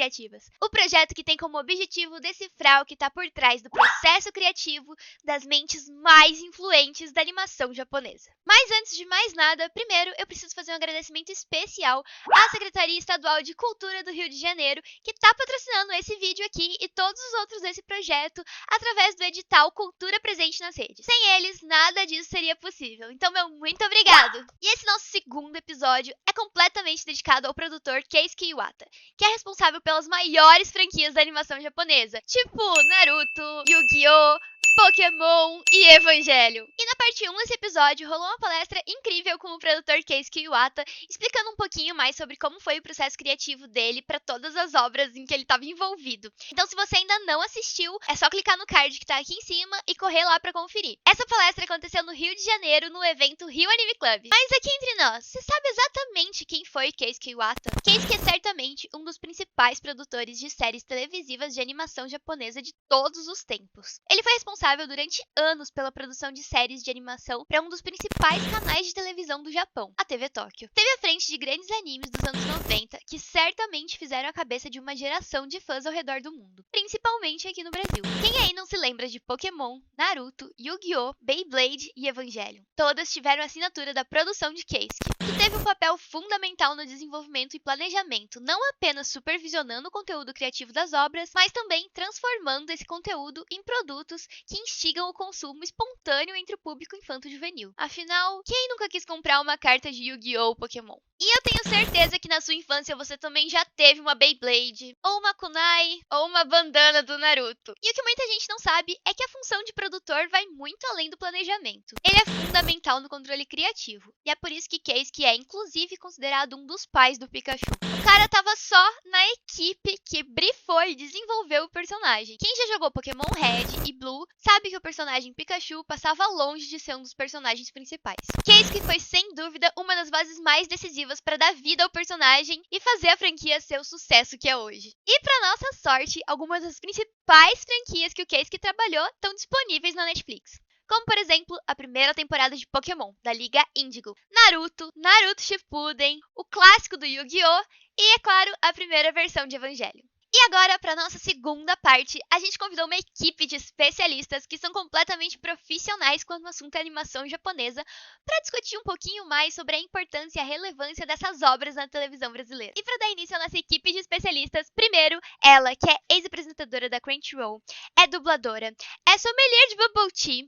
Criativas, o projeto que tem como objetivo decifrar o que está por trás do processo criativo das mentes mais influentes da animação japonesa. Mas antes de mais nada, primeiro eu preciso fazer um agradecimento especial à Secretaria Estadual de Cultura do Rio de Janeiro, que está patrocinando esse vídeo aqui e todos os outros desse projeto através do edital Cultura Presente nas Redes. Sem eles, nada disso seria possível. Então, meu muito obrigado! E esse nosso segundo episódio é completamente dedicado ao produtor Keisuke Iwata, que é responsável pelas maiores franquias da animação japonesa, tipo Naruto, Yu-Gi-Oh!, Pokémon e Evangelion. E na parte 1 desse episódio rolou uma palestra incrível com o produtor Keisuke Iwata, explicando um pouquinho mais sobre como foi o processo criativo dele para todas as obras em que ele estava envolvido. Então, se você ainda não assistiu, é só clicar no card que tá aqui em cima e correr lá para conferir. Essa palestra aconteceu no Rio de Janeiro, no evento Rio Anime Club. Mas aqui entre nós, você sabe exatamente quem foi Keisuke Iwata? Keisuke é certamente um dos principais produtores de séries televisivas de animação japonesa de todos os tempos. Ele foi responsável durante anos pela produção de séries de animação para um dos principais canais de televisão do Japão, a TV Tóquio. Esteve à frente de grandes animes dos anos 90 que certamente fizeram a cabeça de uma geração de fãs ao redor do mundo, principalmente aqui no Brasil. Quem aí não se lembra de Pokémon, Naruto, Yu-Gi-Oh!, Beyblade e Evangelion? Todas tiveram a assinatura da produção de Keisuke, que teve um papel fundamental no desenvolvimento e planejamento, não apenas supervisionando o conteúdo criativo das obras, mas também transformando esse conteúdo em produtos que instigam o consumo espontâneo entre o público infanto-juvenil. Afinal, quem nunca quis comprar uma carta de Yu-Gi-Oh! Ou Pokémon? E eu tenho certeza que na sua infância você também já teve uma Beyblade, ou uma kunai, ou uma bandana do Naruto. E o que muita gente não sabe é que a função de produtor vai muito além do planejamento. Ele é fundamental no controle criativo, e é por isso que Keisuke é inclusive considerado um dos pais do Pikachu. O cara tava só na equipe que brifou e desenvolveu o personagem. Quem já jogou Pokémon Red e Blue sabe que o personagem Pikachu passava longe de ser um dos personagens principais. Keisuke foi sem dúvida uma das bases mais decisivas para dar vida ao personagem e fazer a franquia ser o sucesso que é hoje. E para nossa sorte, algumas das principais franquias que o Keisuke trabalhou estão disponíveis na Netflix. Como, por exemplo, a primeira temporada de Pokémon, da Liga Índigo, Naruto, Naruto Shippuden, o clássico do Yu-Gi-Oh! E, é claro, a primeira versão de Evangelion. E agora, para nossa segunda parte, a gente convidou uma equipe de especialistas que são completamente profissionais quando o assunto é animação japonesa, para discutir um pouquinho mais sobre a importância e a relevância dessas obras na televisão brasileira. E para dar início à nossa equipe de especialistas, primeiro, ela, que é ex-apresentadora da Crunchyroll, é dubladora, é sommelier de bubble tea,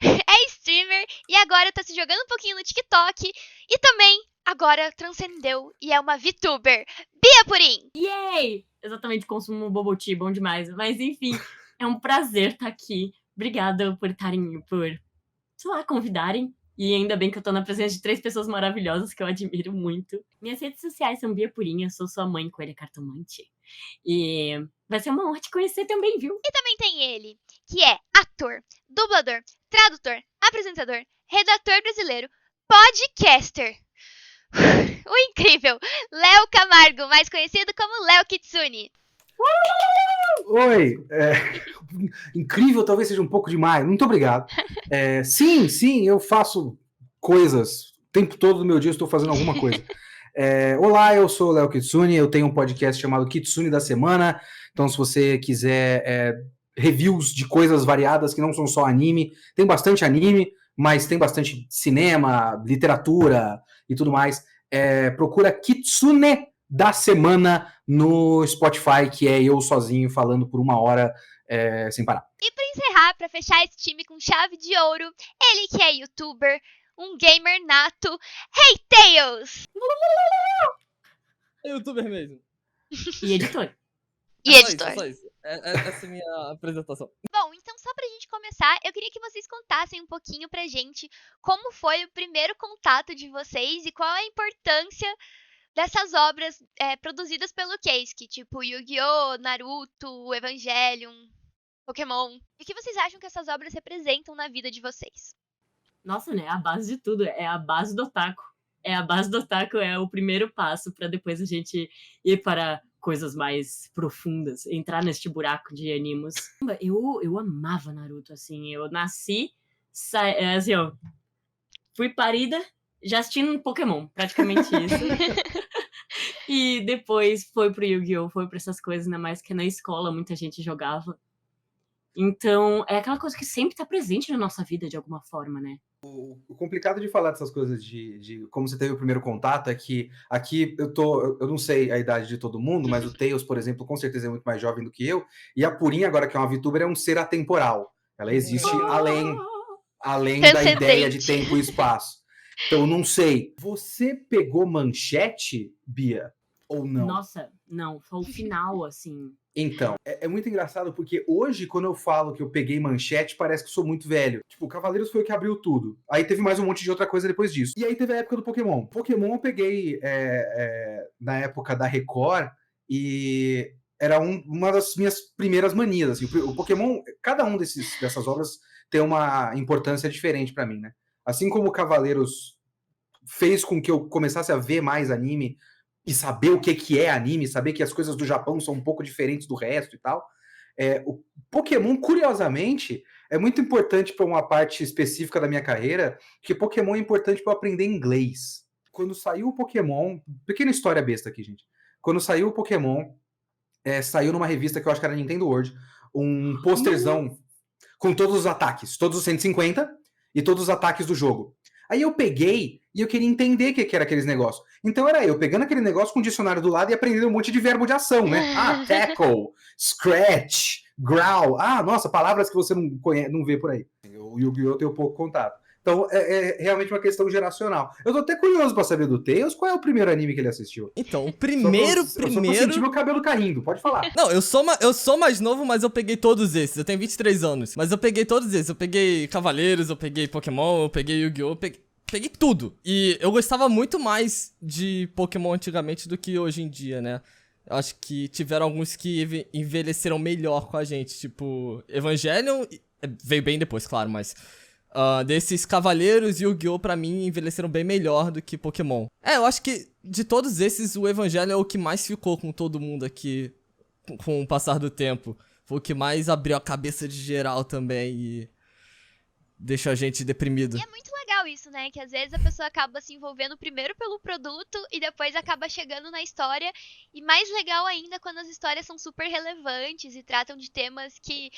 é streamer e agora tá se jogando um pouquinho no TikTok e também agora transcendeu e é uma VTuber. Bia Purim! Yay! Exatamente, consumo bubble tea, bom demais. Mas enfim, é um prazer estar aqui. Obrigada por sei lá, convidarem. E ainda bem que eu tô na presença de 3 pessoas maravilhosas que eu admiro muito. Minhas redes sociais são Bia Purinha, sou sua mãe coelha cartomante. E vai ser uma honra te conhecer também, viu? E também tem ele, que é ator, dublador, tradutor, apresentador, redator brasileiro, podcaster. O incrível Léo Camargo, mais conhecido como Léo Kitsune. Oi, incrível talvez seja um pouco demais, muito obrigado. Sim, eu faço coisas, o tempo todo do meu dia eu estou fazendo alguma coisa. Olá, eu sou o Léo Kitsune, eu tenho um podcast chamado Kitsune da Semana, então se você quiser reviews de coisas variadas que não são só anime, tem bastante anime, mas tem bastante cinema, literatura e tudo mais. Procura Kitsune da Semana no Spotify, que é eu sozinho falando por 1 hora sem parar. E para encerrar, para fechar esse time com chave de ouro, ele que é youtuber, um gamer nato, Hey Tails! É youtuber mesmo. E editor. Só isso. Essa é a minha apresentação. Bom, então só pra gente começar, eu queria que vocês contassem um pouquinho pra gente como foi o primeiro contato de vocês e qual a importância dessas obras produzidas pelo Keisuke, tipo Yu-Gi-Oh!, Naruto, Evangelion, Pokémon. E o que vocês acham que essas obras representam na vida de vocês? Nossa, né? A base de tudo. É a base do otaku. A base do otaku é o primeiro passo para depois a gente ir para coisas mais profundas, entrar neste buraco de animes. Eu amava Naruto, assim. Eu nasci, assim, ó, fui parida já assistindo Pokémon, praticamente isso. E depois foi pro Yu-Gi-Oh!, foi pra essas coisas, ainda mais que na escola muita gente jogava. Então, é aquela coisa que sempre tá presente na nossa vida, de alguma forma, né? O complicado de falar dessas coisas de como você teve o primeiro contato é que aqui eu não sei a idade de todo mundo, mas o Tails, por exemplo, com certeza é muito mais jovem do que eu, e a Purinha, agora que é uma VTuber, é um ser atemporal. Ela existe além da ideia de Transcendente. tempo e espaço. Então, eu não sei. Você pegou manchete, Bia? Ou não? Nossa, não, foi o final, assim. Então, é muito engraçado porque hoje, quando eu falo que eu peguei manchete, parece que eu sou muito velho. Tipo, Cavaleiros foi o que abriu tudo. Aí teve mais um monte de outra coisa depois disso. E aí teve a época do Pokémon. Pokémon eu peguei na época da Record e era uma das minhas primeiras manias. Assim. O Pokémon, cada um dessas obras tem uma importância diferente pra mim, né? Assim como o Cavaleiros fez com que eu começasse a ver mais anime e saber o que é anime, saber que as coisas do Japão são um pouco diferentes do resto e tal. O Pokémon, curiosamente, é muito importante para uma parte específica da minha carreira, que Pokémon é importante para eu aprender inglês. Quando saiu o Pokémon, pequena história besta aqui, gente. Quando saiu o Pokémon, saiu numa revista que eu acho que era Nintendo World, um posterzão com todos os ataques, todos os 150 e todos os ataques do jogo. Aí eu peguei e eu queria entender o que era aqueles negócios. Então era eu pegando aquele negócio com o dicionário do lado e aprendendo um monte de verbo de ação, né? Tackle, scratch, growl. Nossa, palavras que você não vê por aí. O Yu-Gi-Oh! Tem pouco contato. Então é realmente uma questão geracional. Eu tô até curioso pra saber do Tails, qual é o primeiro anime que ele assistiu? Então, o primeiro... Só pra sentir meu cabelo caindo, pode falar. Não, eu sou mais novo, mas eu peguei todos esses. Eu tenho 23 anos, mas eu peguei todos esses. Eu peguei Cavaleiros, eu peguei Pokémon, eu peguei Yu-Gi-Oh!, peguei tudo. E eu gostava muito mais de Pokémon antigamente do que hoje em dia, né? Eu acho que tiveram alguns que envelheceram melhor com a gente, tipo Evangelion, veio bem depois, claro, mas... desses Cavaleiros e Yu-Gi-Oh! Pra mim envelheceram bem melhor do que Pokémon. Eu acho que de todos esses, o Evangelho é o que mais ficou com todo mundo aqui com o passar do tempo. Foi o que mais abriu a cabeça de geral também e deixou a gente deprimido. E é muito legal isso, né? Que às vezes a pessoa acaba se envolvendo primeiro pelo produto e depois acaba chegando na história. E mais legal ainda quando as histórias são super relevantes e tratam de temas que,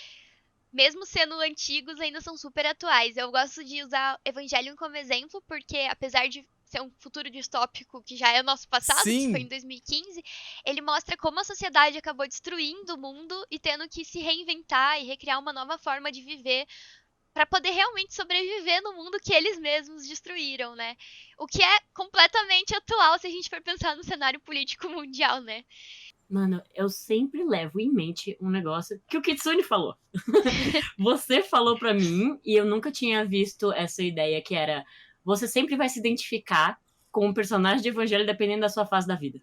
mesmo sendo antigos, ainda são super atuais. Eu gosto de usar Evangelion como exemplo, porque apesar de ser um futuro distópico que já é o nosso passado, Sim. que foi em 2015, ele mostra como a sociedade acabou destruindo o mundo e tendo que se reinventar e recriar uma nova forma de viver para poder realmente sobreviver no mundo que eles mesmos destruíram, né? O que é completamente atual se a gente for pensar no cenário político mundial, né? Mano, eu sempre levo em mente um negócio que o Kitsune falou. Você falou pra mim e eu nunca tinha visto essa ideia que era: você sempre vai se identificar com um personagem de Evangelho dependendo da sua fase da vida.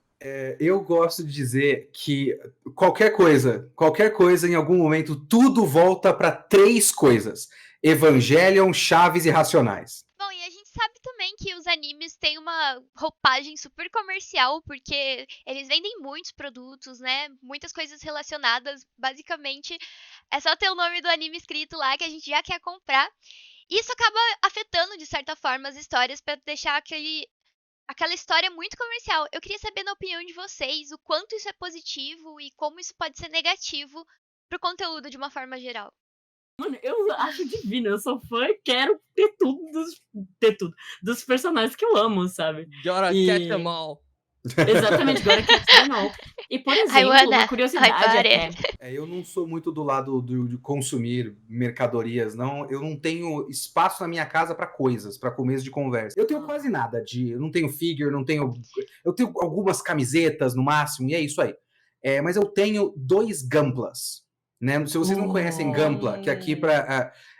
Eu gosto de dizer que qualquer coisa, em algum momento, tudo volta para 3 coisas: Evangelion, Chaves e Racionais. Bom, e a gente sabe também que os animes têm uma roupagem super comercial, porque eles vendem muitos produtos, né? Muitas coisas relacionadas. Basicamente, é só ter o nome do anime escrito lá que a gente já quer comprar. Isso acaba afetando, de certa forma, as histórias para deixar aquela história muito comercial. Eu queria saber, na opinião de vocês, o quanto isso é positivo e como isso pode ser negativo pro conteúdo de uma forma geral. Mano, eu acho divino, eu sou fã e quero ter tudo dos personagens que eu amo, sabe? Gotta catch them all. Exatamente, gotta catch them all. E, por exemplo, uma curiosidade até... Eu não sou muito do lado de consumir mercadorias, não. Eu não tenho espaço na minha casa para coisas, para começo de conversa. Eu tenho quase nada eu não tenho figure, eu tenho algumas camisetas no máximo, e é isso aí. Mas eu tenho 2 Gunplas, né? Se vocês não conhecem Gunpla, que aqui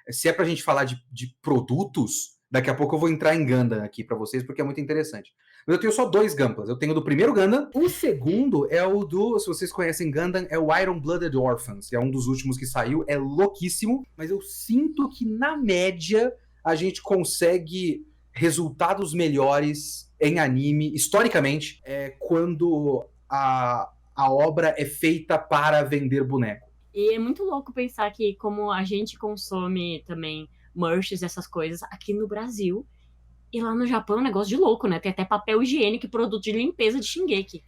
se é pra gente falar de produtos, daqui a pouco eu vou entrar em Gundam aqui para vocês, porque é muito interessante. Mas eu tenho só 2 Gunplas. Eu tenho do primeiro Gundam. O segundo é o se vocês conhecem Gundam, é o Iron Blooded Orphans, que é um dos últimos que saiu. É louquíssimo, mas eu sinto que, na média, a gente consegue resultados melhores em anime, historicamente, quando a obra é feita para vender boneco. E é muito louco pensar que, como a gente consome também merches, essas coisas, aqui no Brasil... E lá no Japão é um negócio de louco, né? Tem até papel higiênico e produto de limpeza de Shingeki.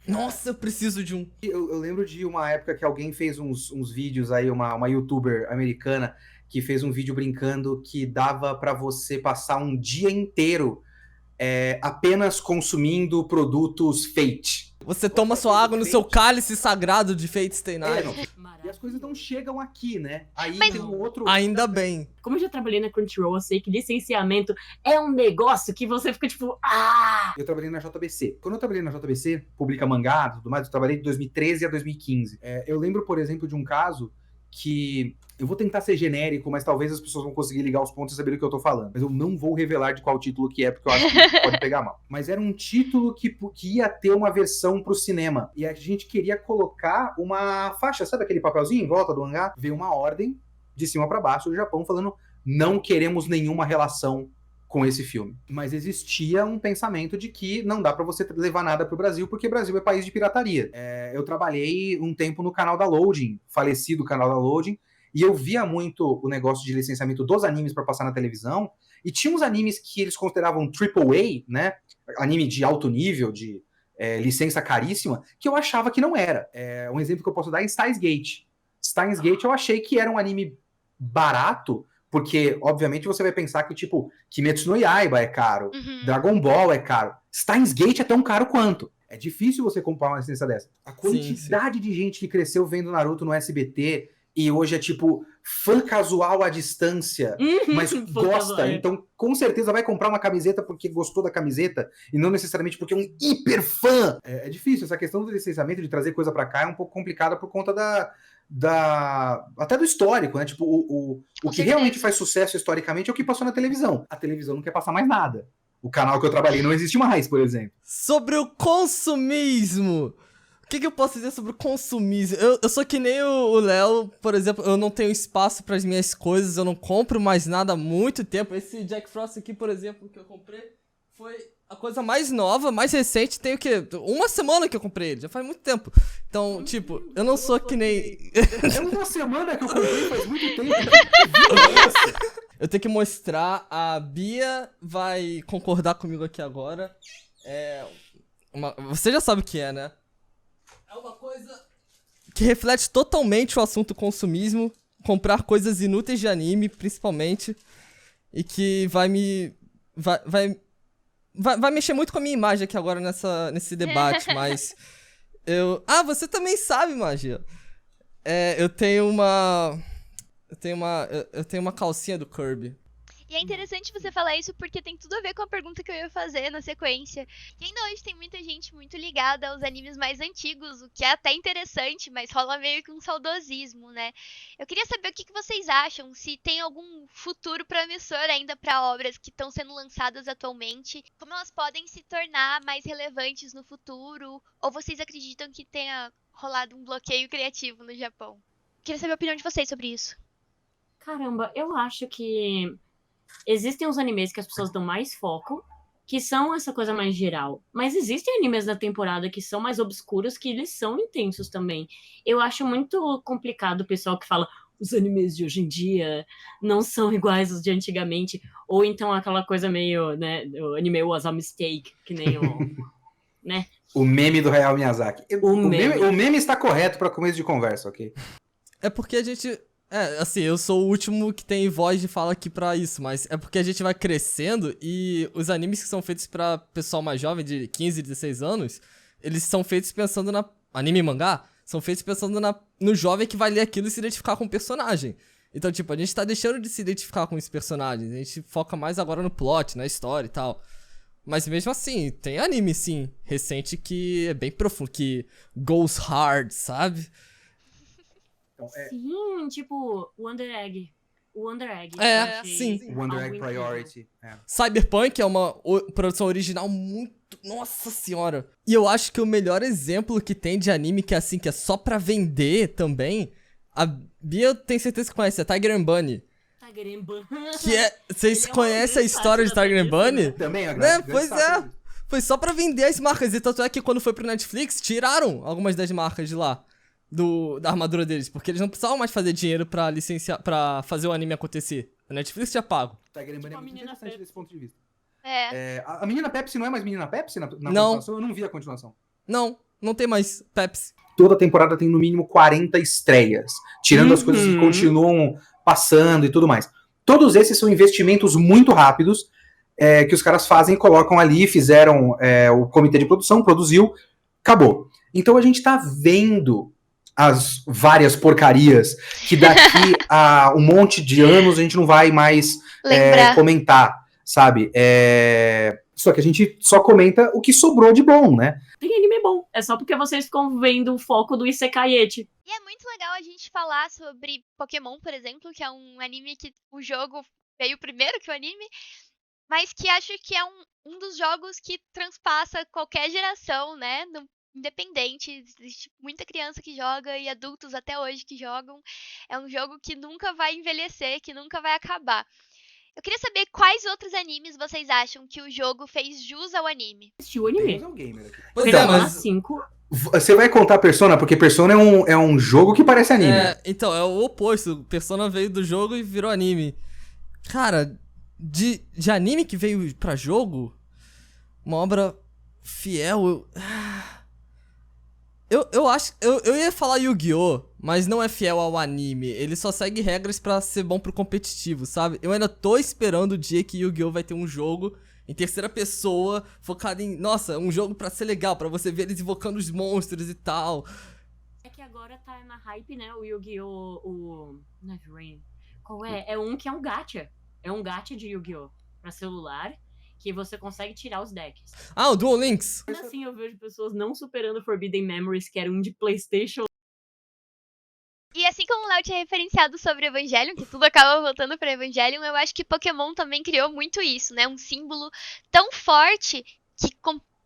Nossa, eu preciso de um. Eu lembro de uma época que alguém fez uns vídeos aí, uma youtuber americana, que fez um vídeo brincando que dava pra você passar um dia inteiro apenas consumindo produtos Fate. Você toma sua água no seu cálice sagrado de Fate Stay Night. E as coisas não chegam aqui, né? Aí Mas- tem um outro... Ainda bem. Como eu já trabalhei na Crunchyroll, eu sei que licenciamento é um negócio que você fica tipo, Eu trabalhei na JBC. Quando eu trabalhei na JBC, publica mangá e tudo mais, eu trabalhei de 2013 a 2015. Eu lembro, por exemplo, de um caso que... Eu vou tentar ser genérico, mas talvez as pessoas vão conseguir ligar os pontos e saber do que eu tô falando. Mas eu não vou revelar de qual título que é, porque eu acho que pode pegar mal. Mas era um título que ia ter uma versão pro cinema. E a gente queria colocar uma faixa, sabe aquele papelzinho em volta do mangá? Veio uma ordem de cima pra baixo do Japão falando: não queremos nenhuma relação com esse filme. Mas existia um pensamento de que não dá pra você levar nada pro Brasil, porque o Brasil é país de pirataria. Eu trabalhei um tempo no canal da Loading, falecido canal da Loading, e eu via muito o negócio de licenciamento dos animes pra passar na televisão, e tinha uns animes que eles consideravam AAA, né? Anime de alto nível, de licença caríssima, que eu achava que não era. Um exemplo que eu posso dar é Steins Gate. Steins Gate eu achei que era um anime barato, porque, obviamente, você vai pensar que, tipo, Kimetsu no Yaiba é caro, Dragon Ball é caro. Steins Gate é tão caro quanto. É difícil você comprar uma licença dessa. A quantidade de gente que cresceu vendo Naruto no SBT e hoje é, tipo, fã casual à distância, mas gosta. Então, com certeza vai comprar uma camiseta porque gostou da camiseta e não necessariamente porque é um hiper fã. É difícil. Essa questão do licenciamento, de trazer coisa pra cá, é um pouco complicada por conta até do histórico, né? Tipo, o que realmente faz sucesso historicamente é o que passou na televisão. A televisão não quer passar mais nada. O canal que eu trabalhei não existe mais, por exemplo. Sobre o consumismo. O que eu posso dizer sobre o consumismo? Eu sou que nem o Léo, por exemplo, eu não tenho espaço para as minhas coisas, eu não compro mais nada há muito tempo. Esse Jack Frost aqui, por exemplo, que eu comprei, foi a coisa mais nova, mais recente, tem o quê? Uma semana que eu comprei ele, já faz muito tempo. Então, tipo, eu não sou que nem... É uma semana que eu comprei, faz muito tempo. Eu tenho que mostrar, a Bia vai concordar comigo aqui agora. Você já sabe o que é, né? É uma coisa que reflete totalmente o assunto consumismo, comprar coisas inúteis de anime, principalmente, e que vai mexer muito com a minha imagem aqui agora nesse debate, mas você também sabe, Magia. Eu tenho uma calcinha do Kirby. E é interessante você falar isso porque tem tudo a ver com a pergunta que eu ia fazer na sequência. E ainda hoje tem muita gente muito ligada aos animes mais antigos, o que é até interessante, mas rola meio que um saudosismo, né? Eu queria saber o que vocês acham, se tem algum futuro promissor ainda para obras que estão sendo lançadas atualmente, como elas podem se tornar mais relevantes no futuro, ou vocês acreditam que tenha rolado um bloqueio criativo no Japão? Queria saber a opinião de vocês sobre isso. Caramba, eu acho que existem os animes que as pessoas dão mais foco, que são essa coisa mais geral. Mas existem animes da temporada que são mais obscuros, que eles são intensos também. Eu acho muito complicado o pessoal que fala os animes de hoje em dia não são iguais aos de antigamente. Ou então aquela coisa meio, né, o anime was a mistake, que nem o... né? O meme do Hayao Miyazaki. O meme está correto para começo de conversa, ok? É porque a gente... assim, eu sou o último que tem voz de fala aqui pra isso, mas é porque a gente vai crescendo e os animes que são feitos pra pessoal mais jovem, de 15, 16 anos, eles são feitos pensando na... Anime e mangá são feitos pensando no jovem que vai ler aquilo e se identificar com o personagem. Então, tipo, a gente tá deixando de se identificar com os personagens, a gente foca mais agora no plot, na história e tal. Mas mesmo assim, tem anime, sim, recente que é bem profundo, que goes hard, sabe? Então, Sim, tipo, Wonder Egg. O Wonder Egg. Sim. Wonder algo Egg incrível. Priority. Cyberpunk é uma produção original muito... Nossa senhora! E eu acho que o melhor exemplo que tem de anime que é assim, que é só pra vender também... A Bia tem certeza que conhece, é Tiger and Bunny. Tiger and Bunny. Que é... Vocês conhecem a história de Tiger and Bunny? Também a Né? Pois é. Foi só pra vender as marcas. E tanto é que quando foi pro Netflix, tiraram algumas das marcas de lá. Da armadura deles. Porque eles não precisavam mais fazer dinheiro pra licenciar, pra fazer o anime acontecer. A Netflix tinha pago. Tiger and Bunny é Tipo a muito menina interessante Pepsi. desse ponto de vista. É. A menina Pepsi não é mais menina Pepsi na Não. continuação? Eu não vi a continuação. Não. não tem mais Pepsi. Toda temporada tem no mínimo 40 estreias, tirando as coisas que continuam passando e tudo mais. Todos esses são investimentos muito rápidos que os caras fazem e colocam ali, fizeram o comitê de produção, produziu, acabou. Então a gente tá vendo as várias porcarias que daqui a um monte de anos a gente não vai mais comentar, sabe? Só que a gente só comenta o que sobrou de bom, né? Tem anime bom. É só porque vocês ficam vendo o foco do Isekaiete. E é muito legal a gente falar sobre Pokémon, por exemplo, que é um anime que o jogo veio primeiro que o anime, mas que acho que é um dos jogos que transpassa qualquer geração, né? Independente, existe muita criança que joga e adultos até hoje que jogam. É um jogo que nunca vai envelhecer, que nunca vai acabar. Eu queria saber quais outros animes vocês acham que o jogo fez jus ao anime. Assistiu o anime. Pois é, Persona mas... 5. Você vai contar Persona, porque Persona é um jogo que parece anime. Então, é o oposto. Persona veio do jogo e virou anime. Cara, de anime que veio pra jogo, uma obra fiel... Eu acho... Eu ia falar Yu-Gi-Oh!, mas não é fiel ao anime. Ele só segue regras pra ser bom pro competitivo, sabe? Eu ainda tô esperando o dia que Yu-Gi-Oh! Vai ter um jogo em terceira pessoa, focado em... Nossa, um jogo pra ser legal, pra você ver eles invocando os monstros e tal. É que agora tá na hype, né? O Yu-Gi-Oh! Não é Rain. Qual é? É um que é um gacha. É um gacha de Yu-Gi-Oh! Pra celular, que você consegue tirar os decks. Ah, o Duel Links. Ainda assim, eu vejo pessoas não superando Forbidden Memories, que era um de PlayStation. E assim como o Léo tinha referenciado sobre Evangelion, que tudo acaba voltando para Evangelion, eu acho que Pokémon também criou muito isso, né? Um símbolo tão forte que,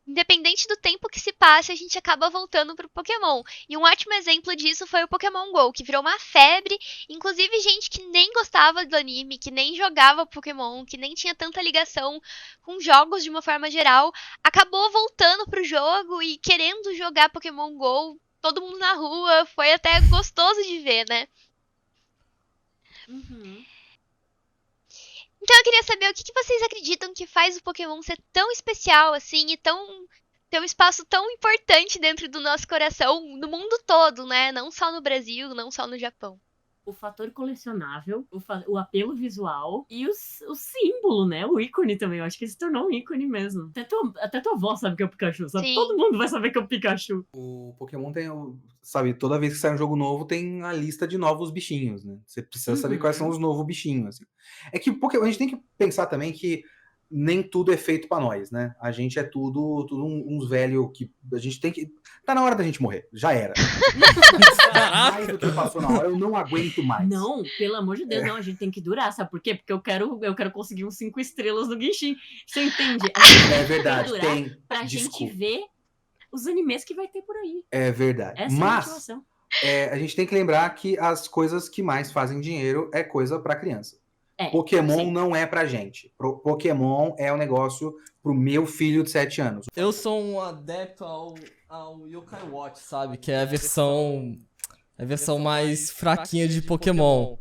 independente do tempo que se passe, a gente acaba voltando pro Pokémon. E um ótimo exemplo disso foi o Pokémon GO, que virou uma febre. Inclusive, gente que nem gostava do anime, que nem jogava Pokémon, que nem tinha tanta ligação com jogos de uma forma geral, acabou voltando pro jogo e querendo jogar Pokémon GO. Todo mundo na rua, foi até gostoso de ver, né? Uhum. Então eu queria saber o que vocês acreditam que faz o Pokémon ser tão especial assim e ter um espaço tão importante dentro do nosso coração, no mundo todo, né? Não só no Brasil, não só no Japão. O fator colecionável, o apelo visual e o símbolo, né? O ícone também. Eu acho que ele se tornou um ícone mesmo. Até tua avó sabe que é o Pikachu, sabe? Sim. Todo mundo vai saber que é o Pikachu. O Pokémon tem, sabe, toda vez que sai um jogo novo tem a lista de novos bichinhos, né? Você precisa saber quais são os novos bichinhos, assim. É que a gente tem que pensar também que nem tudo é feito pra nós, né? A gente é tudo uns velhos que a gente tem que... Tá na hora da gente morrer, já era. Mais do que passou na hora, eu não aguento mais. Não, pelo amor de Deus, não, a gente tem que durar, sabe por quê? Porque eu quero conseguir uns 5 estrelas no Genshin. Você entende? É verdade, tem. Pra gente ver os animes que vai ter por aí. É verdade. Essa é a motivação. A gente tem que lembrar que as coisas que mais fazem dinheiro é coisa pra criança. Pokémon sim. não é pra gente. Pokémon é um negócio pro meu filho de 7 anos. Eu sou um adepto ao Yokai Watch, sabe? Que é a versão mais fraquinha de Pokémon.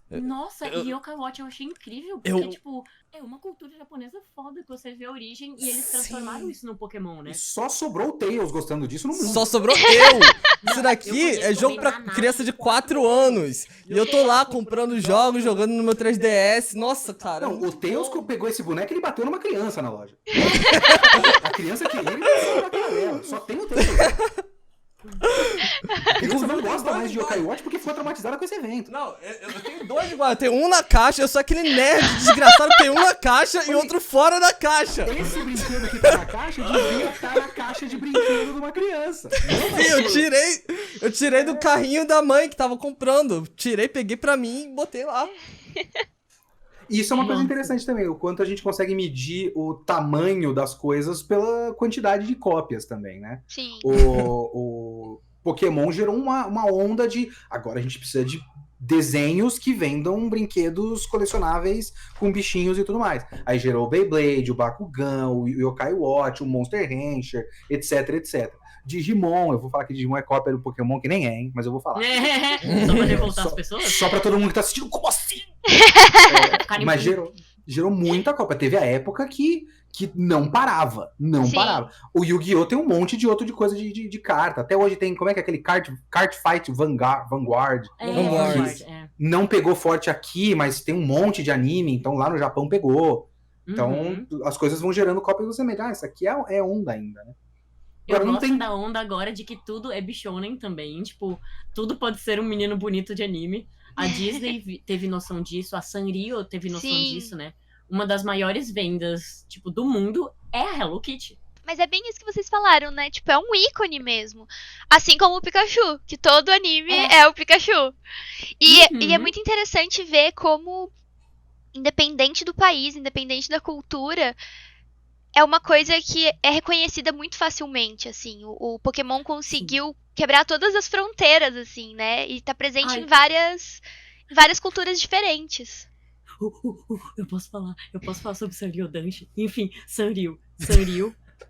Nossa, e Yokai Watch eu achei incrível, porque, tipo, é uma cultura japonesa foda que você vê a origem e eles transformaram isso no Pokémon, né? E só sobrou o Tails gostando disso no mundo. Só sobrou eu! Isso daqui é jogo pra criança de 4 anos. E eu tô lá comprando jogos, jogando no meu 3DS. Nossa, cara. Não, o Tails que pegou esse boneco, ele bateu numa criança na loja. A criança queria, ele não na cara dela. Só tem o Tails. A criança não gosta mais de Yokai Watch porque foi traumatizada com esse evento. Não, eu tenho 2 igual. Eu tenho um na caixa, eu sou aquele nerd desgraçado que tem um na caixa e outro fora da caixa. Esse brinquedo que tá na caixa devia estar na caixa de brinquedo de uma criança. Sim, eu tirei do carrinho da mãe que tava comprando. Tirei, peguei pra mim e botei lá. Isso é uma coisa interessante também, o quanto a gente consegue medir o tamanho das coisas pela quantidade de cópias também, né? Sim. O Pokémon gerou uma onda de... Agora a gente precisa de desenhos que vendam brinquedos colecionáveis com bichinhos e tudo mais. Aí gerou o Beyblade, o Bakugan, o Yokai Watch, o Monster Rancher, etc, etc. Digimon, eu vou falar que Digimon é cópia do Pokémon, que nem é, hein? Mas eu vou falar. Só pra revoltar as pessoas? Só pra todo mundo que tá assistindo, como assim? Mas gerou. Gerou muita cópia. Teve a época que não parava. Não Sim. parava. O Yu-Gi-Oh! Tem um monte de coisa de carta. Até hoje tem, como é que é aquele Card Fight Vanguard? Vanguard. Não pegou forte aqui, mas tem um monte de anime, então lá no Japão pegou. Então, as coisas vão gerando cópias você mega. Isso aqui é onda ainda, né? Eu gosto da onda agora de que tudo é bichonen também. Tipo, tudo pode ser um menino bonito de anime. A Disney teve noção disso, a Sanrio teve noção disso, né? Uma das maiores vendas, tipo, do mundo é a Hello Kitty. Mas é bem isso que vocês falaram, né? Tipo, é um ícone mesmo. Assim como o Pikachu, que todo anime é o Pikachu. E é muito interessante ver como, independente do país, independente da cultura, é uma coisa que é reconhecida muito facilmente, assim. O Pokémon conseguiu quebrar todas as fronteiras, assim, né? E tá presente em várias culturas diferentes. Eu posso falar sobre Sanrio Danshi. Enfim, Sanrio.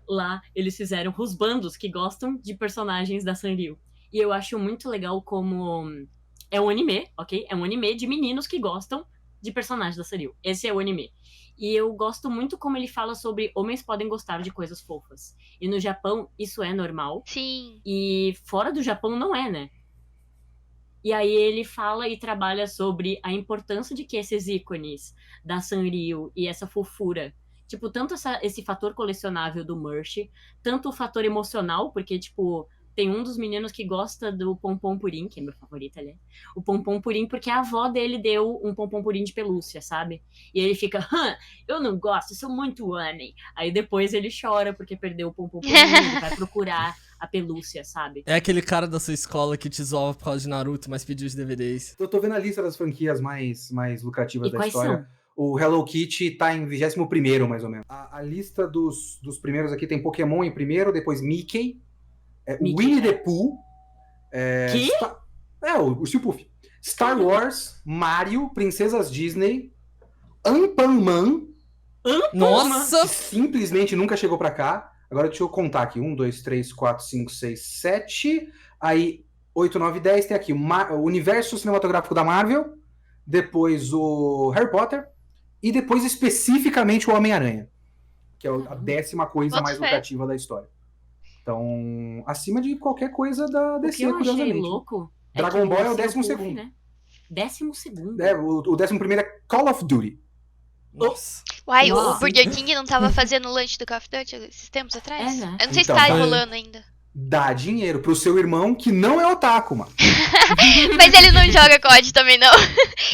Lá, eles fizeram os bandos que gostam de personagens da Sanrio. E eu acho muito legal como... É um anime, ok? É um anime de meninos que gostam de personagens da Sanrio. Esse é o anime. E eu gosto muito como ele fala sobre homens podem gostar de coisas fofas. E no Japão, isso é normal. Sim. E fora do Japão, não é, né? E aí ele fala e trabalha sobre a importância de que esses ícones da Sanrio e essa fofura, tipo, tanto esse fator colecionável do merch, tanto o fator emocional, porque, tipo, tem um dos meninos que gosta do Pompom Purim, que é meu favorito, aliás. O Pompom Purim, porque a avó dele deu um Pompom Purim de pelúcia, sabe? E ele fica, eu não gosto, sou muito homem. Aí depois ele chora porque perdeu o Pompom Purim, ele vai procurar a pelúcia, sabe? É aquele cara da sua escola que te zoava por causa de Naruto, mas pediu os DVDs. Eu tô vendo a lista das franquias mais lucrativas da história. São? O Hello Kitty tá em 21º, mais ou menos. A lista dos primeiros aqui tem Pokémon em primeiro, depois Mickey, Winnie the Pooh, Que? o Silpuff. Star Wars, Mario, Princesas Disney, Anpanman, Nossa! que simplesmente nunca chegou pra cá. Agora deixa eu contar aqui. 1, 2, 3, 4, 5, 6, 7. Aí 8, 9, 10. Tem aqui o universo cinematográfico da Marvel. Depois o Harry Potter. E depois especificamente o Homem-Aranha. Que é a 10ª coisa mais lucrativa da história. Então, acima de qualquer coisa da DC, curiosamente. O que eu achei louco Dragon Ball é o 12º. Puff, né? 12º? O 11º é Call of Duty. Nossa. Uai, Nossa. o Burger King não tava fazendo o lanche do Call of Duty esses tempos atrás? Né? Eu não sei se Então, tá rolando ainda. Dá dinheiro pro seu irmão que não é otaku, mano. Mas ele não joga COD também, não.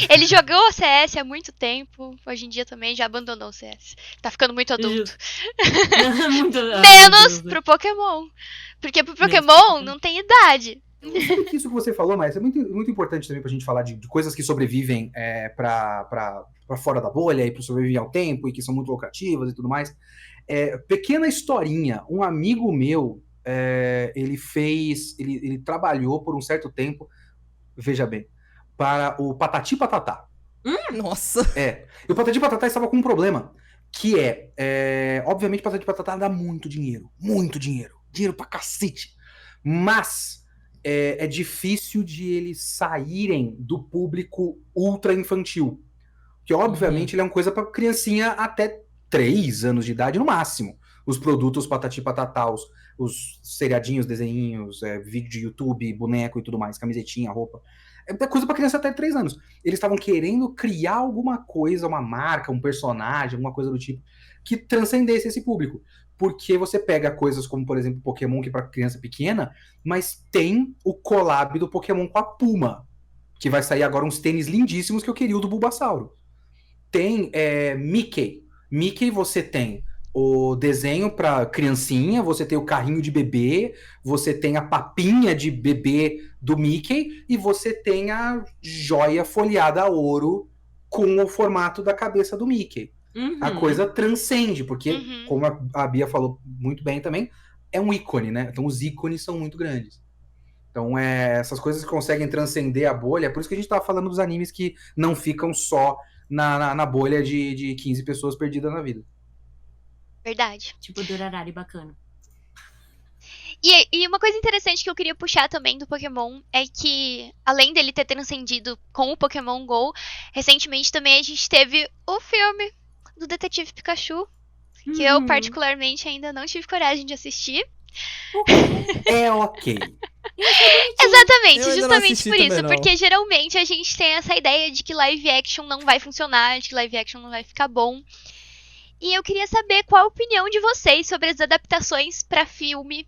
Ele jogou CS há muito tempo. Hoje em dia também já abandonou o CS. Tá ficando muito adulto. Menos pro Pokémon. Porque pro Pokémon não tem idade. Sabe que isso que você falou, mas é muito, muito importante também pra gente falar de coisas que sobrevivem pra fora da bolha e pra sobreviver ao tempo e que são muito lucrativas e tudo mais. Pequena historinha. Um amigo meu, ele trabalhou por um certo tempo, veja bem, para o Patati Patatá. Nossa! E o Patati Patatá estava com um problema, que obviamente, o Patati Patatá dá muito dinheiro pra cacete, mas é difícil de eles saírem do público ultra infantil, que obviamente ele é uma coisa pra criancinha até 3 anos de idade no máximo. Os produtos Patati Patatá, os seriadinhos, desenhinhos, vídeo de YouTube, boneco e tudo mais, camisetinha, roupa. É coisa pra criança até 3 anos. Eles estavam querendo criar alguma coisa, uma marca, um personagem, alguma coisa do tipo, que transcendesse esse público. Porque você pega coisas como, por exemplo, Pokémon, que é pra criança pequena, mas tem o collab do Pokémon com a Puma, que vai sair agora uns tênis lindíssimos que eu queria o do Bulbasauro. Tem Mickey. Mickey você tem o desenho pra criancinha, você tem o carrinho de bebê, você tem a papinha de bebê do Mickey e você tem a joia folheada a ouro com o formato da cabeça do Mickey. A coisa transcende, porque, como a Bia falou muito bem também, é um ícone, né? Então os ícones são muito grandes. Então essas coisas que conseguem transcender a bolha, é por isso que a gente tava falando dos animes que não ficam só na bolha de 15 pessoas perdidas na vida. Verdade. Tipo Durarari bacana. E uma coisa interessante que eu queria puxar também do Pokémon é que, além dele ter transcendido com o Pokémon GO, recentemente também a gente teve o filme do Detetive Pikachu, que eu Uhum. particularmente ainda não tive coragem de assistir. É ok. Exatamente, Eu ainda não justamente assisti por também, isso, não. porque geralmente a gente tem essa ideia de que live action não vai funcionar, de que live action não vai ficar bom. E eu queria saber qual a opinião de vocês sobre as adaptações pra filme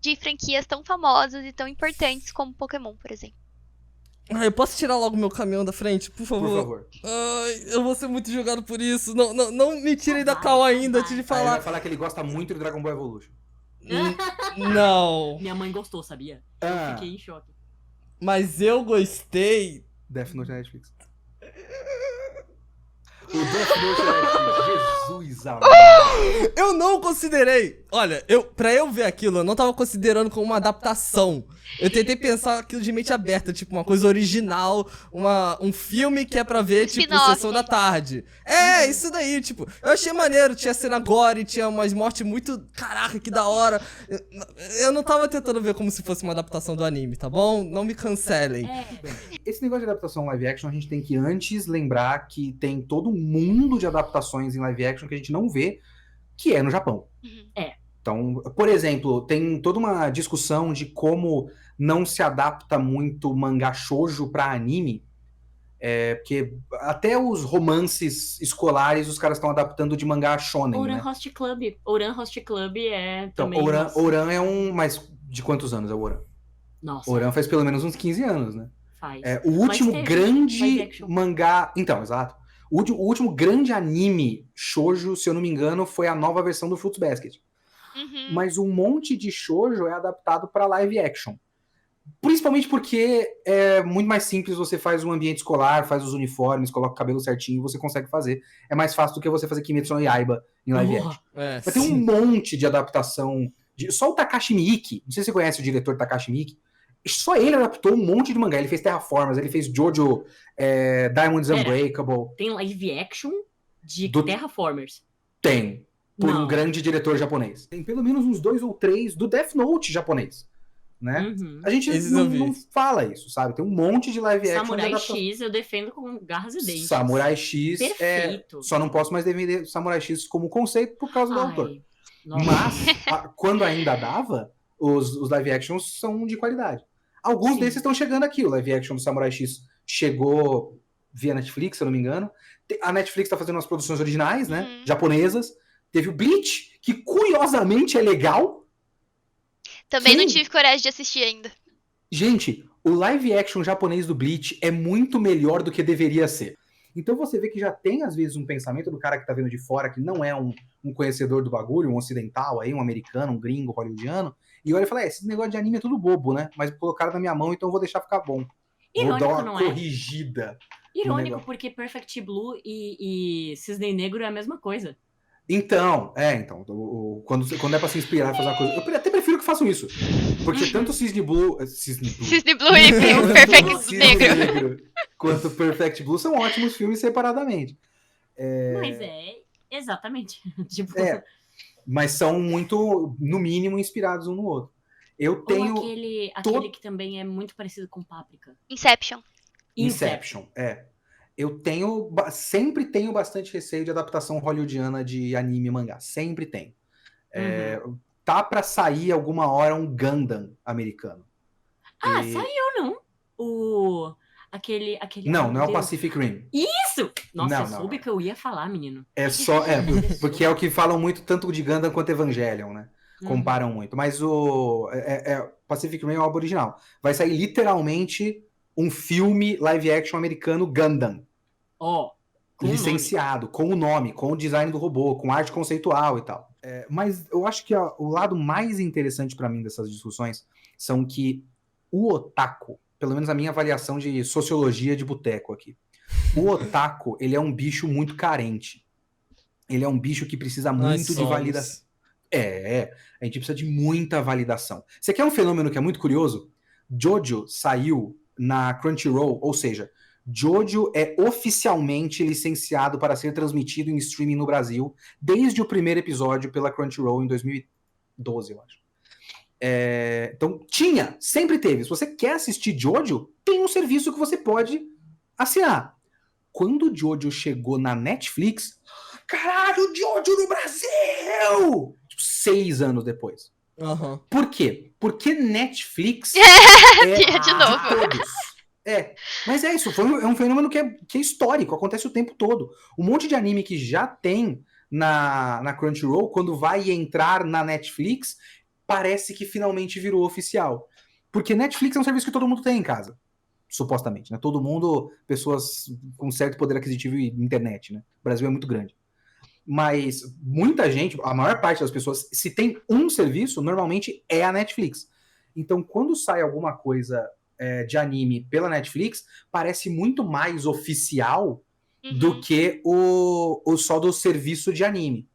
de franquias tão famosas e tão importantes como Pokémon, por exemplo. Eu posso tirar logo meu caminhão da frente, por favor? Por favor. Ai, eu vou ser muito julgado por isso. Não me tirem da cal Vai, ainda antes vai. de Aí ele vai falar. falar que ele gosta muito de Dragon Ball Evolution. Não. Minha mãe gostou, sabia? Ah. Eu fiquei em choque. Mas eu gostei. Death Note na Netflix. O Death Note na Netflix. Jesus amado. Eu não considerei. Olha, pra eu ver aquilo, eu não tava considerando como uma adaptação. Eu tentei pensar aquilo de mente aberta, tipo, uma coisa original, um filme que é pra ver, tipo, Spin-off. sessão da tarde. É, isso daí, tipo, eu achei maneiro, tinha cena gore, tinha umas mortes muito. Caraca, que da hora. Eu não tava tentando ver como se fosse uma adaptação do anime, tá bom? Não me cancelem. Esse negócio de adaptação live action, a gente tem que antes lembrar que tem todo um mundo de adaptações em live action que a gente não vê, que é no Japão. Uhum. Então, por exemplo, tem toda uma discussão de como não se adapta muito mangá shoujo pra anime. Porque até os romances escolares os caras estão adaptando de mangá shonen, Ouran né? Host Club. Ouran Host Club é Então, também... Ouran, nossa. Ouran é um... Mas de quantos anos é o Ouran? Nossa, Ouran faz pelo menos uns 15 anos, né? faz. O último teve grande live action. mangá... Então, exato. O último grande anime shoujo, se eu não me engano, foi a nova versão do Fruits Basket. Uhum. Mas um monte de shoujo é adaptado para live action. Principalmente porque é muito mais simples, você faz um ambiente escolar, faz os uniformes, coloca o cabelo certinho, você consegue fazer. É mais fácil do que você fazer Kimetsu no Yaiba em live action. É, Mas tem um monte de adaptação. Só o Takashi Miike, não sei se você conhece o diretor Takashi Miike, só ele adaptou um monte de mangá. Ele fez Terraformers, ele fez Jojo, Diamonds Pera. Unbreakable. Tem live action de Do- Terraformers. Tem. Por Não. um grande diretor japonês. Tem pelo menos uns 2 ou 3 do Death Note japonês. Né? Uhum. A gente Esses eu vi. não fala isso, sabe? Tem um monte de live action de Samurai adaptação. X eu defendo com garras e dentes. Samurai X Perfeito. só não posso mais defender Samurai X como conceito por causa do autor. Ai, nossa. Mas, quando ainda dava, os live actions são de qualidade. Alguns Sim. desses estão chegando aqui. O live action do Samurai X chegou via Netflix, se eu não me engano. A Netflix tá fazendo umas produções originais, né? Uhum. Japonesas. Teve o Bleach, que curiosamente é legal. Também não Sim. tive coragem de assistir ainda. Gente, o live action japonês do Bleach é muito melhor do que deveria ser. Então você vê que já tem, às vezes, um pensamento do cara que tá vendo de fora, que não é um conhecedor do bagulho, um ocidental aí, um americano, um gringo, hollywoodiano, e olha e fala, esse negócio de anime é tudo bobo, né? Mas colocaram na minha mão, então eu vou deixar ficar bom. Vou dar Irônico, uma não é? corrigida. Irônico, negócio. porque Perfect Blue e Cisne Negro é a mesma coisa. Então, quando é pra se inspirar e fazer uma coisa... Eu até prefiro que façam isso. Porque tanto Cisne Blue... Cisne Blue e Tanto Perfect Cisne Negro. Negro quanto Perfect Blue são ótimos filmes separadamente. Mas exatamente. Tipo, Mas são muito, no mínimo, inspirados um no outro. Eu tenho ou aquele que também é muito parecido com Páprica. Inception. Inception. Eu sempre tenho bastante receio de adaptação hollywoodiana de anime e mangá. Sempre tenho. Tá pra sair alguma hora um Gundam americano. Saiu não? Aquele. Não meu é o Deus. Pacific Rim. Isso! Nossa, Não, eu não, soube não. que eu ia falar, menino. Porque é o que falam muito tanto de Gundam quanto Evangelion, né? Comparam muito. Mas o Pacific Rim é o álbum original. Vai sair literalmente um filme live action americano Gundam. Ó. com o Licenciado, com o nome, com o design do robô, com arte conceitual e tal. Mas eu acho que o lado mais interessante pra mim dessas discussões são que o otaku, pelo menos a minha avaliação de sociologia de boteco aqui, o otaku, ele é um bicho muito carente. Ele é um bicho que precisa muito de validação. A gente precisa de muita validação. Você quer um fenômeno que é muito curioso? Jojo saiu na Crunchyroll, ou seja, Jojo é oficialmente licenciado para ser transmitido em streaming no Brasil desde o primeiro episódio pela Crunchyroll em 2012, eu acho. Então, sempre teve. Se você quer assistir Jojo, tem um serviço que você pode assinar. Quando o Jojo chegou na Netflix, caralho, de ódio no Brasil! Tipo, 6 anos depois. Aham. Por quê? Porque Netflix Pia de novo. de todos. Mas é isso, é um fenômeno que é histórico, acontece o tempo todo. Um monte de anime que já tem na Crunchyroll, quando vai entrar na Netflix, parece que finalmente virou oficial. Porque Netflix é um serviço que todo mundo tem em casa, supostamente, né? Todo mundo, pessoas com certo poder aquisitivo e internet, né? O Brasil é muito grande. Mas muita gente, a maior parte das pessoas, se tem um serviço, normalmente é a Netflix. Então, quando sai alguma coisa de anime pela Netflix, parece muito mais oficial do que o só do serviço de anime.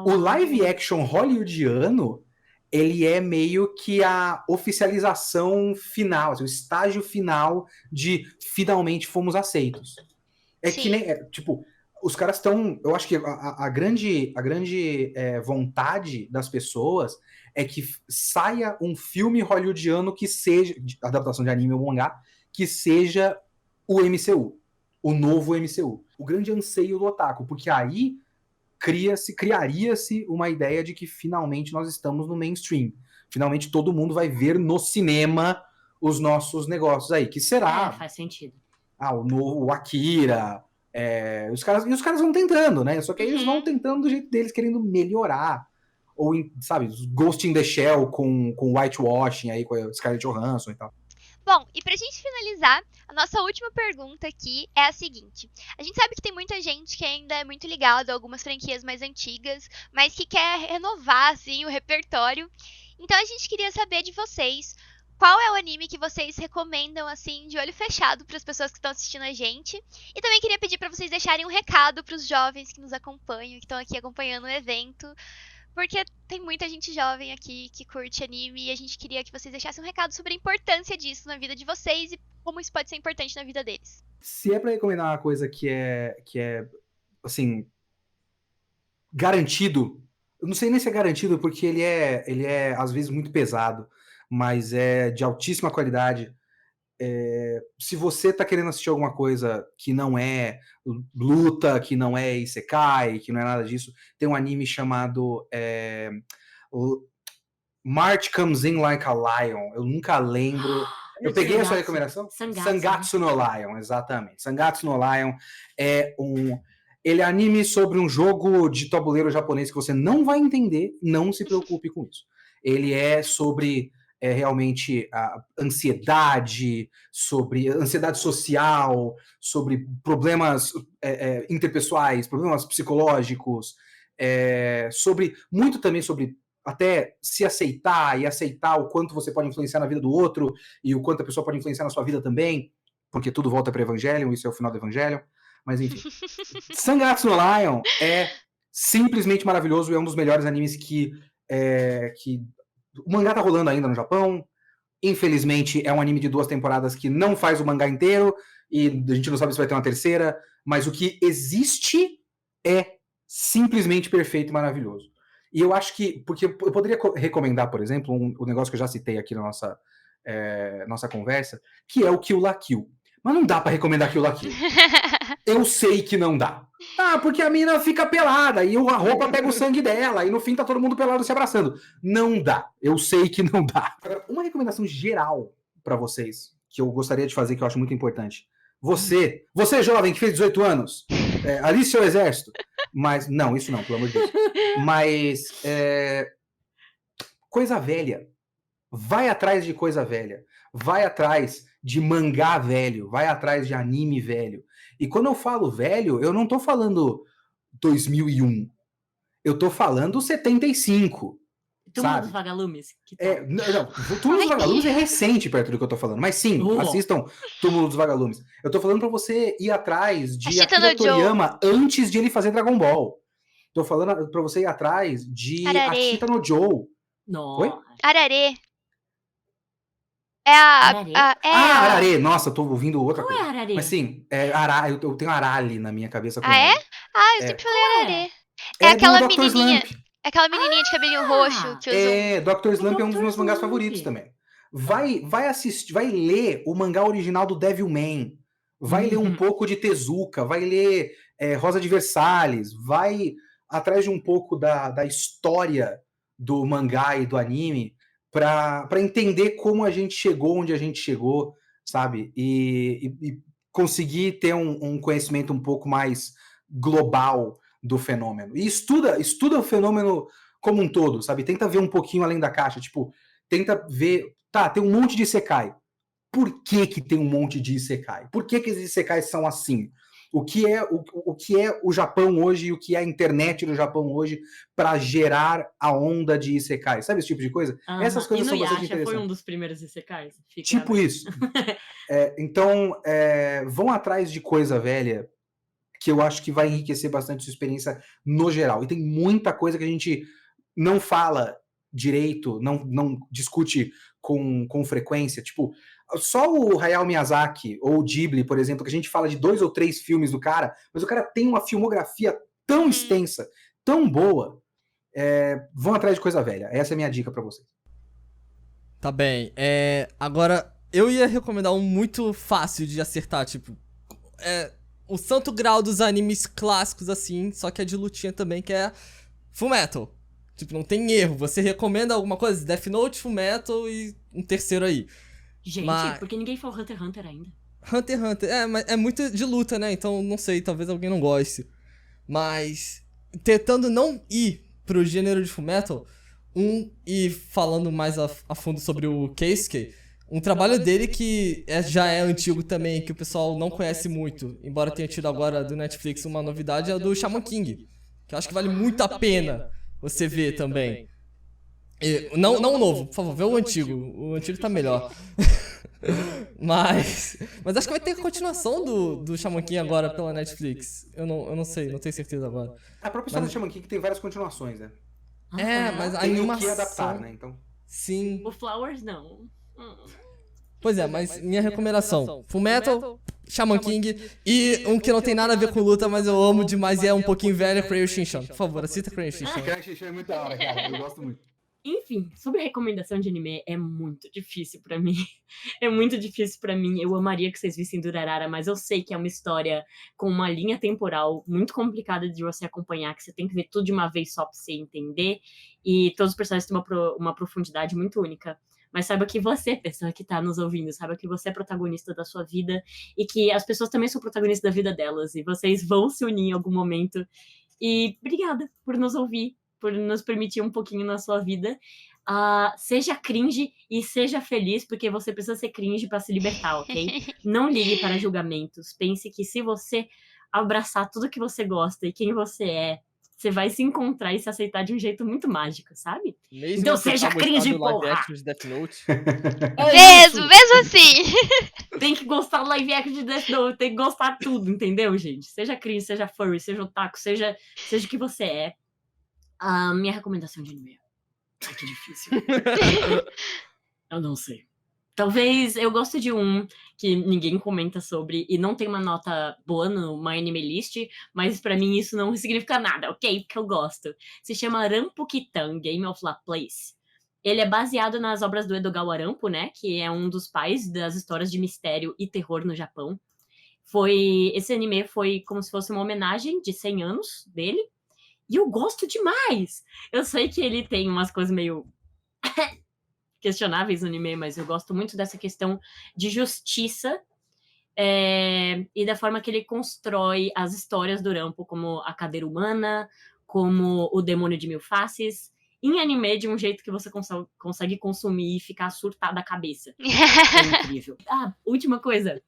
O live action hollywoodiano, ele é meio que a oficialização final, assim, o estágio final de finalmente fomos aceitos. Que nem, tipo, os caras estão... Eu acho que a grande vontade das pessoas é que saia um filme hollywoodiano que seja, adaptação de anime ou mangá, que seja o MCU, o novo MCU. O grande anseio do otaku, porque aí criaria-se uma ideia de que finalmente nós estamos no mainstream. Finalmente todo mundo vai ver no cinema os nossos negócios aí, que será... faz sentido. O Akira... os caras vão tentando, né? Só que aí eles vão tentando do jeito deles, querendo melhorar. Ou, sabe, Ghost in the Shell com whitewashing aí, com a Scarlett Johansson e tal. Bom, e pra gente finalizar, a nossa última pergunta aqui é a seguinte. A gente sabe que tem muita gente que ainda é muito ligada a algumas franquias mais antigas, mas que quer renovar, assim, o repertório. Então a gente queria saber de vocês, qual é o anime que vocês recomendam, assim, de olho fechado para as pessoas que estão assistindo a gente? E também queria pedir para vocês deixarem um recado para os jovens que nos acompanham, que estão aqui acompanhando o evento, porque tem muita gente jovem aqui que curte anime e a gente queria que vocês deixassem um recado sobre a importância disso na vida de vocês e como isso pode ser importante na vida deles. Se é para recomendar uma coisa que é assim, garantido, eu não sei nem se é garantido porque ele é às vezes muito pesado, mas é de altíssima qualidade. Se você tá querendo assistir alguma coisa que não é luta, que não é isekai, que não é nada disso, tem um anime chamado March Comes In Like a Lion. Eu nunca lembro. Eu peguei a sua recomendação? Sangatsu no Lion, exatamente. Sangatsu no Lion ele é anime sobre um jogo de tabuleiro japonês que você não vai entender, não se preocupe com isso. Ele é sobre realmente a ansiedade, sobre ansiedade social, sobre problemas interpessoais, problemas psicológicos, muito também sobre até se aceitar e aceitar o quanto você pode influenciar na vida do outro e o quanto a pessoa pode influenciar na sua vida também, porque tudo volta para Evangelion, isso é o final do Evangelion, mas enfim. Sangatsu no Lion é simplesmente maravilhoso, é um dos melhores animes que o mangá tá rolando ainda no Japão. Infelizmente, é um anime de 2 temporadas que não faz o mangá inteiro e a gente não sabe se vai ter uma terceira, mas o que existe é simplesmente perfeito e maravilhoso. E eu acho que... Porque eu poderia recomendar, por exemplo, um negócio que eu já citei aqui na nossa conversa, que é o Kill la Kill. Mas não dá pra recomendar Kill la Kill. Eu sei que não dá. Porque a mina fica pelada e a roupa pega o sangue dela e no fim tá todo mundo pelado se abraçando. Não dá. Eu sei que não dá. Agora, uma recomendação geral pra vocês, que eu gostaria de fazer, que eu acho muito importante. Você jovem que fez 18 anos, aliste seu exército. Mas, não, isso não, pelo amor de Deus. Mas, coisa velha. Vai atrás de coisa velha. Vai atrás de mangá velho. Vai atrás de anime velho. E quando eu falo velho, eu não tô falando 2001. Eu tô falando 75. Túmulo dos Vagalumes. Túmulo dos Vagalumes é recente perto do que eu tô falando. Mas sim, assistam Túmulo dos Vagalumes. Eu tô falando pra você ir atrás de Akira Toriyama antes de ele fazer Dragon Ball. Tô falando pra você ir atrás de Ashita no Joe. Oi? Ararê. Ararê. Nossa, eu tô ouvindo outra coisa. Não é Ararê? Mas sim, eu tenho Arali na minha cabeça. Eu sempre falei Ararê. É aquela menininha. Slump. É aquela menininha de cabelinho roxo que usa Dr. Slump é um dos meus mangás favoritos também. Vai assistir, vai ler o mangá original do Devilman. Vai ler um pouco de Tezuka, vai ler Rosa de Versalhes, vai atrás de um pouco da história do mangá e do anime para entender como a gente chegou onde a gente chegou, sabe? E conseguir ter um conhecimento um pouco mais global do fenômeno. E estuda o fenômeno como um todo, sabe? Tenta ver um pouquinho além da caixa, tipo, tenta ver, tá, tem um monte de isekai. Por que tem um monte de isekai? Por que esses isekais são assim? O que é o Japão hoje e o que é a internet do Japão hoje para gerar a onda de isekai? Sabe esse tipo de coisa? Essas coisas são bastante interessantes. foi um dos primeiros isekais. Tipo isso. Então, vão atrás de coisa velha que eu acho que vai enriquecer bastante sua experiência no geral. E tem muita coisa que a gente não fala direito, não discute com frequência. Tipo, só o Hayao Miyazaki ou o Ghibli, por exemplo, que a gente fala de 2 ou 3 filmes do cara, mas o cara tem uma filmografia tão extensa, tão boa. Vão atrás de coisa velha. Essa é a minha dica pra vocês. Tá bem. Agora, eu ia recomendar um muito fácil de acertar, tipo... o santo grau dos animes clássicos, assim, só que é de lutinha também, que é Fullmetal. Tipo, não tem erro. Você recomenda alguma coisa? Death Note, Fullmetal e um terceiro aí. Gente, porque ninguém falou Hunter x Hunter ainda. Hunter x Hunter, mas é muito de luta, né? Então, não sei, talvez alguém não goste. Mas, tentando não ir pro gênero de Fullmetal, e falando mais a fundo sobre o Keisuke, um trabalho dele que já é antigo também, que o pessoal não conhece muito, embora tenha tido agora do Netflix uma novidade, é o do Shaman King, que eu acho que vale muito a pena você ver também. Não o novo, por favor, vê o antigo tá melhor. mas acho que vai ter continuação do Shaman King agora pela Netflix. Eu não sei, não tenho certeza agora. A própria história do Shaman King tem várias continuações, né? Mas a tem animação... o que adaptar, né? Então... Sim. O Flowers, não. Pois mas minha recomendação: Fullmetal, Shaman King e um que não tem nada a ver com luta, mas eu amo demais e é um pouquinho velho, Crayon Shinshan. Por favor, assista Crayon Shinshan. Crayon Shinshan é muito da hora, cara. Eu gosto muito. Enfim, sobre recomendação de anime, é muito difícil pra mim. É muito difícil pra mim. Eu amaria que vocês vissem Durarara, mas eu sei que é uma história com uma linha temporal muito complicada de você acompanhar, que você tem que ver tudo de uma vez só pra você entender. E todos os personagens têm uma profundidade muito única. Mas saiba que você, pessoa que tá nos ouvindo, saiba que você é protagonista da sua vida e que as pessoas também são protagonistas da vida delas. E vocês vão se unir em algum momento. E obrigada por nos ouvir, por nos permitir um pouquinho na sua vida. Seja cringe e seja feliz, porque você precisa ser cringe pra se libertar, ok? Não ligue para julgamentos. Pense que se você abraçar tudo que você gosta e quem você vai se encontrar e se aceitar de um jeito muito mágico, sabe? Mesmo Então seja cringe, porra! Mesmo assim. Tem que gostar do live action de Death Note, tem que gostar tudo, entendeu, gente? Seja cringe, seja furry, seja otaku, seja o que você é. A minha recomendação de anime. Ai, que difícil. Eu não sei. Talvez eu goste de um que ninguém comenta sobre e não tem uma nota boa no My Anime List, mas pra mim isso não significa nada, ok? Porque eu gosto. Se chama Rampo-Kitan, Game of Laplace. Ele é baseado nas obras do Edogawa Rampo, né? Que é um dos pais das histórias de mistério e terror no Japão. Esse anime foi como se fosse uma homenagem de 100 anos dele. E eu gosto demais! Eu sei que ele tem umas coisas meio questionáveis no anime, mas eu gosto muito dessa questão de justiça e da forma que ele constrói as histórias do Rampo, como a cadeira humana, como o demônio de mil faces, em anime de um jeito que você consegue consumir e ficar surtada a cabeça. É incrível. Última coisa.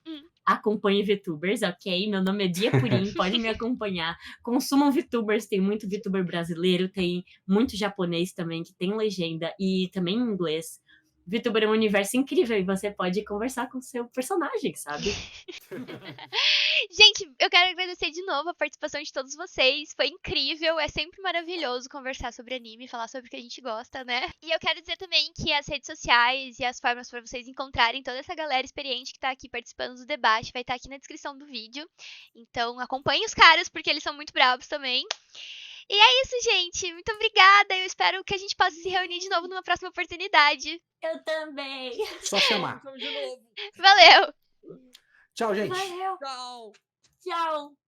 Acompanhe VTubers, ok? Meu nome é Bia Purim, pode me acompanhar. Consumam VTubers, tem muito VTuber brasileiro, tem muito japonês também, que tem legenda, e também em inglês. VTuber é um universo incrível e você pode conversar com o seu personagem, sabe? Gente, eu quero agradecer de novo a participação de todos vocês. Foi incrível, é sempre maravilhoso conversar sobre anime, falar sobre o que a gente gosta, né? E eu quero dizer também que as redes sociais e as formas para vocês encontrarem toda essa galera experiente que tá aqui participando do debate vai estar aqui na descrição do vídeo. Então acompanhem os caras, porque eles são muito bravos também. E é isso, gente. Muito obrigada. Eu espero que a gente possa se reunir de novo numa próxima oportunidade. Eu também. Só chamar. Valeu! Tchau, gente. Valeu. Tchau. Tchau.